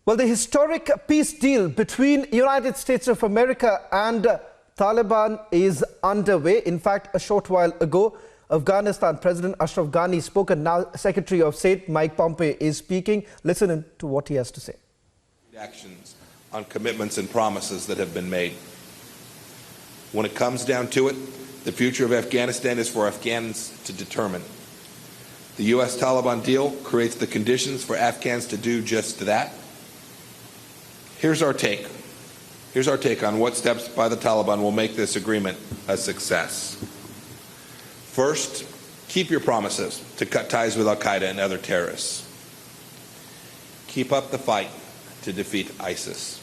Well, the historic peace deal between United States of America and Taliban is underway. In fact, a short while ago, Afghanistan President Ashraf Ghani spoke, and now Secretary of State Mike Pompeo is speaking. Listen in to what he has to say. Actions on commitments and promises that have been made. When it comes down to it, the future of Afghanistan is for Afghans to determine. The U.S. Taliban deal creates the conditions for Afghans to do just that. Here's our take. Here's our take on what steps by the Taliban will make this agreement a success. First, keep your promises to cut ties with al-Qaeda and other terrorists. Keep up the fight to defeat ISIS.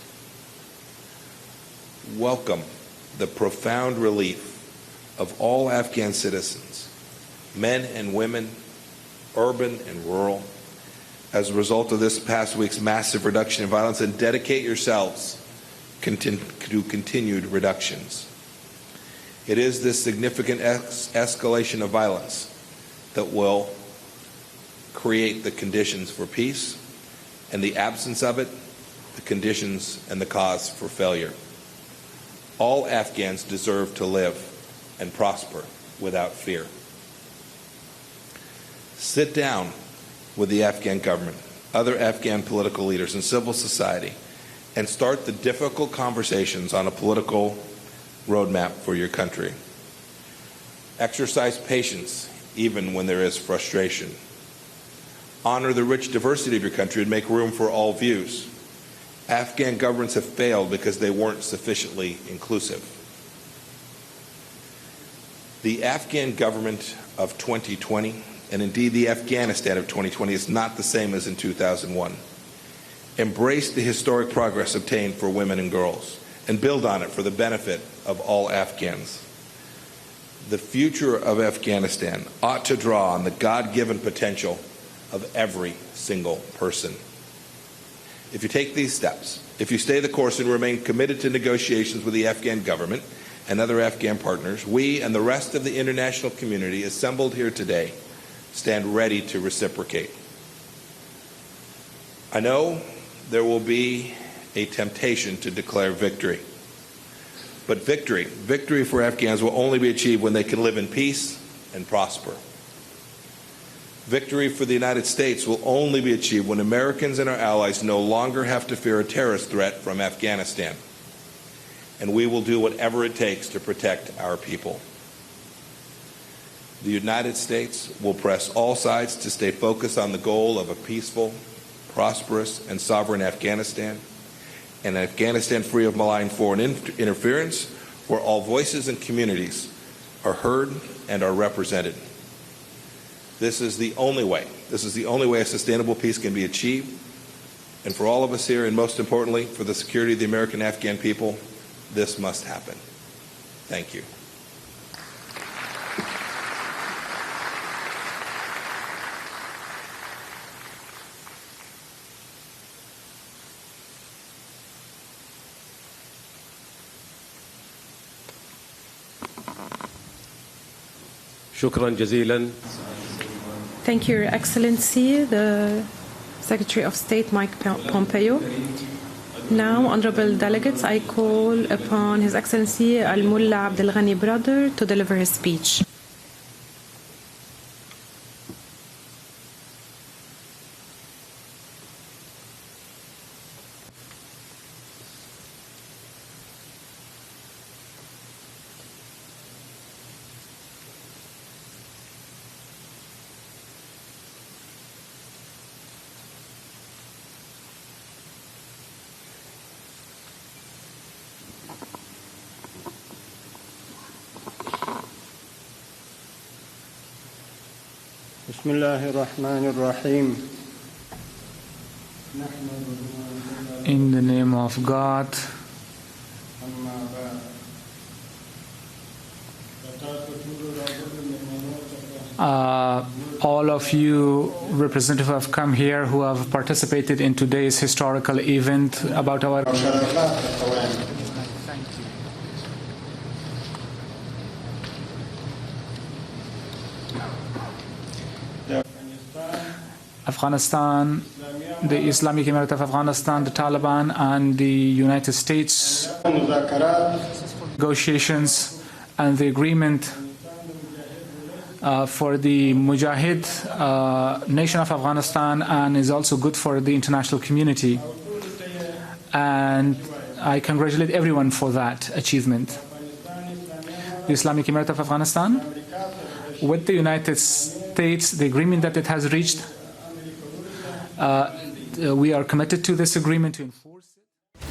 Welcome the profound relief of all Afghan citizens, men and women, urban and rural, as a result of this past week's massive reduction in violence, and dedicate yourselves to continued reductions. It is this significant escalation of violence that will create the conditions for peace, and the absence of it, the conditions and the cause for failure. All Afghans deserve to live and prosper without fear. Sit down with the Afghan government, other Afghan political leaders, and civil society, and start the difficult conversations on a political roadmap for your country. Exercise patience even when there is frustration. Honor the rich diversity of your country and make room for all views. Afghan governments have failed because they weren't sufficiently inclusive. The Afghan government of 2020, and indeed the Afghanistan of 2020, is not the same as in 2001. Embrace the historic progress obtained for women and girls, and build on it for the benefit of all Afghans. The future of Afghanistan ought to draw on the God-given potential of every single person. If you take these steps, if you stay the course and remain committed to negotiations with the Afghan government and other Afghan partners, we and the rest of the international community assembled here today stand ready to reciprocate. I know there will be a temptation to declare victory, but victory for Afghans will only be achieved when they can live in peace and prosper. Victory for the United States will only be achieved when Americans and our allies no longer have to fear a terrorist threat from Afghanistan, and we will do whatever it takes to protect our people. The United States will press all sides to stay focused on the goal of a peaceful, prosperous, and sovereign Afghanistan, an Afghanistan free of malign foreign interference, where all voices and communities are heard and are represented. This is the only way. This is the only way a sustainable peace can be achieved. And for all of us here, and most importantly, for the security of the American Afghan people, this must happen. Thank you. Thank you, Your Excellency, the Secretary of State Mike Pompeo. Now, honorable delegates, I call upon His Excellency Al-Mullah Abdul Ghani brother to deliver his speech. In the name of God, all of you representatives who have come here, who have participated in today's historical event about our... Afghanistan the Islamic Emirate of Afghanistan, the Taliban, and the United States negotiations and the agreement for the Mujahid nation of Afghanistan, and is also good for the international community. And I congratulate everyone for that achievement. The Islamic Emirate of Afghanistan, with the United States, the agreement that it has reached, we are committed to this agreement to enforce